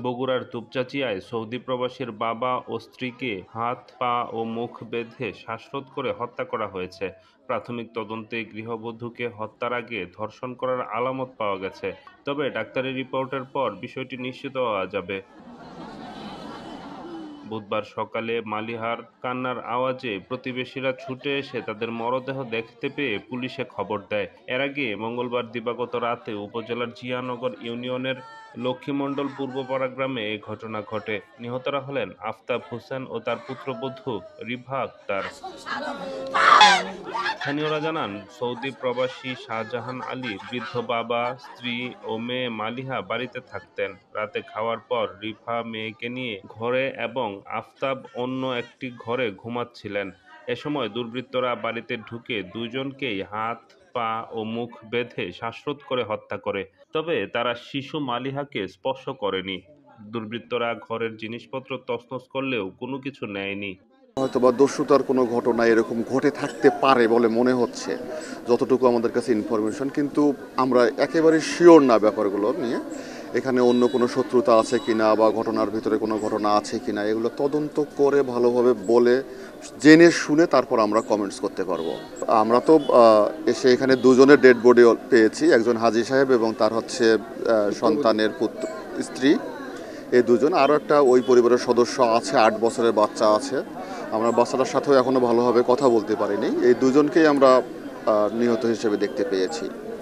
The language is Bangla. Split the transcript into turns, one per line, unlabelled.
বগুড়ার দুপচাঁচিয়ায় সৌদি প্রবাসীর বাবা ও স্ত্রীকে হাত, পা ও মুখ বেঁধে শ্বাসরোধ করে হত্যা করা হয়েছে। প্রাথমিক তদন্তে গৃহবধূকে হত্যার আগে ধর্ষণ করার আলামত পাওয়া গেছে। তবে ডাক্তারি রিপোর্টের পর বিষয়টি নিশ্চিত হওয়া যাবে। বুধবার সকালে মালিহার কান্নার আওয়াজে প্রতিবেশীরা ছুটে এসে তাদের মরদেহ দেখতে পেয়ে পুলিশে খবর দেয়। এর আগে মঙ্গলবার দিবাগত রাতে উপজেলার জিয়ানগর ইউনিয়নের লক্ষ্মীমণ্ডল পূর্বপাড়া গ্রামে এ ঘটনা ঘটে। নিহতরা হলেন আফতাব হোসেন ও তার পুত্রবধূ রিভা আক্তার। স্থানীয়রা জানান, সৌদি প্রবাসী শাহজাহান আলী বৃদ্ধ বাবা, স্ত্রী ও মেয়ে মালিহা বাড়িতে থাকতেন। রাতে খাওয়ার পর রিফা মেয়েকে নিয়ে ঘরে এবং আফতাব অন্য একটি ঘরে ঘুমাচ্ছিলেন। এ সময় দুর্বৃত্তরা বাড়িতে ঢুকে দুজনকেই হাত, পা ও মুখ বেঁধে শ্বাসরোধ করে হত্যা করে। তবে তারা শিশু মালিহাকে স্পর্শ করেনি। দুর্বৃত্তরা ঘরের জিনিসপত্র তছনছ করলেও কোনো কিছু নেয়নি।
হয়তোবা দস্যুতার কোনো ঘটনা এরকম ঘটে থাকতে পারে বলে মনে হচ্ছে, যতটুকু আমাদের কাছে ইনফরমেশন, কিন্তু আমরা একেবারে শিওর না ব্যাপারগুলো নিয়ে। এখানে অন্য কোনো শত্রুতা আছে কিনা বা ঘটনার ভিতরে কোনো ঘটনা আছে কিনা, এগুলো তদন্ত করে ভালোভাবে বলে জেনে শুনে তারপর আমরা কমেন্টস করতে পারবো। আমরা তো এসে এখানে দুজনের ডেড বডি পেয়েছি, একজন হাজী সাহেব এবং তার হচ্ছে সন্তানের স্ত্রী, এই দুজন। আরও একটা ওই পরিবারের সদস্য আছে, 8 বছরের বাচ্চা আছে। আমরা বাচ্চাটার সাথেও এখনও ভালোভাবে কথা বলতে পারিনি। এই দুজনকেই আমরা নিহত হিসেবে দেখতে পেয়েছি।